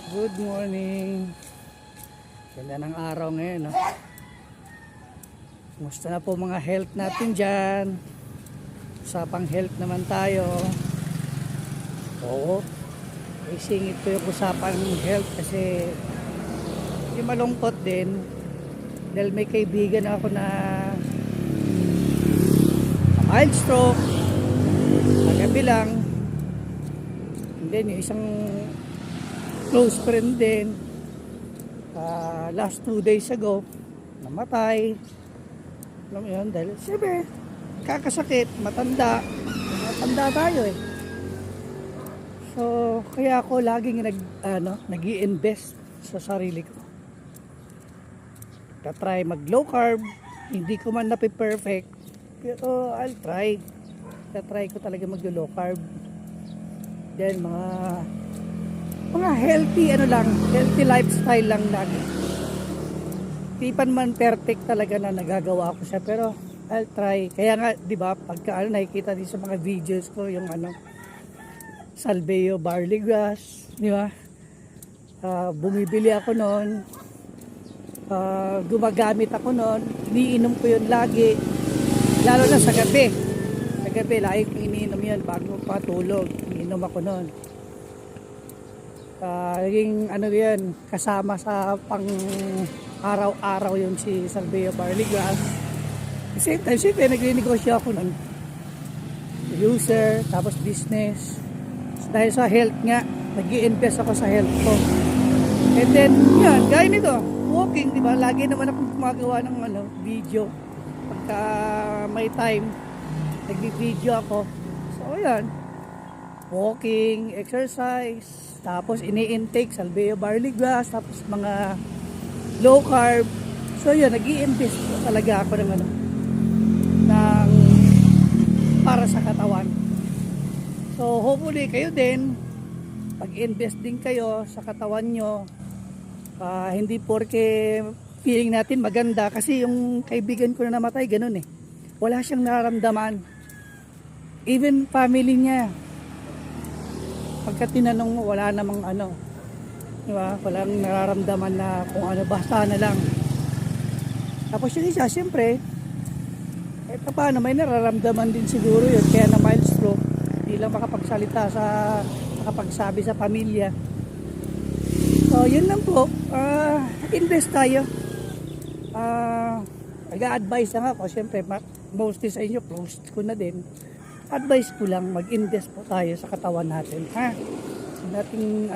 Good morning. Ganda ng araw ngayon, no? Kumusta na po mga health natin dyan? Usapang health naman tayo. Oo. Isingit ko yung usapang health kasi hindi malungkot din. Dahil may kaibigan ako na mild stroke. Kagabi lang. And then yung isang close friend din, last 2 days ago namatay. Alam mo yun, dahil siyempre kakasakit, matanda tayo eh. So kaya ako laging nag-i-invest sa sarili ko, try mag low carb. Hindi ko man perfect, pero I'll try ko talaga mag low carb. Then mga healthy healthy lifestyle lang lagi. Di pa man perfect talaga na nagagawa ko siya, pero I'll try. Kaya nga, di ba, pagka nakikita din sa mga videos ko yung Salveo barley grass, di ba? Bumibili ako noon. Gumagamit ako noon. Iniinom ko yun lagi. Lalo na sa gabi. Sa gabi, lagi kong iniinom yun bago patulog. Iniinom ako noon. Naging yan, kasama sa pang araw-araw yun si Salveo barley grass. At the same time, siyempre nagre-negosyo ako nun, user, tapos business. So, dahil sa health nga, nag-i-invest ako sa health ko. And then yan, gaya nito, walking, di ba? Lagi naman akong gumagawa ng video pagka may time, nag-video ako. So yan, walking, exercise, tapos ini-intake Salveo barley grass, tapos mga low carb. So yun, nag-i-invest talaga ako ng para sa katawan. So hopefully kayo din, pag-invest din kayo sa katawan nyo. Hindi porke feeling natin maganda, kasi yung kaibigan ko na namatay ganun eh, wala siyang nararamdaman. Even family niya, pagka tinanong mo, wala namang diba? Walang nararamdaman na kung basta na lang. Tapos yung isa, siyempre, paano, may nararamdaman din siguro yun, kaya na mild stroke, hindi lang makapagsabi sa pamilya. So yun lang po, invest tayo. Nag-a-advise lang ako, siyempre mostly sa inyo, close ko na din. Advice ko lang, mag-invest po tayo sa katawan natin, ha? Nating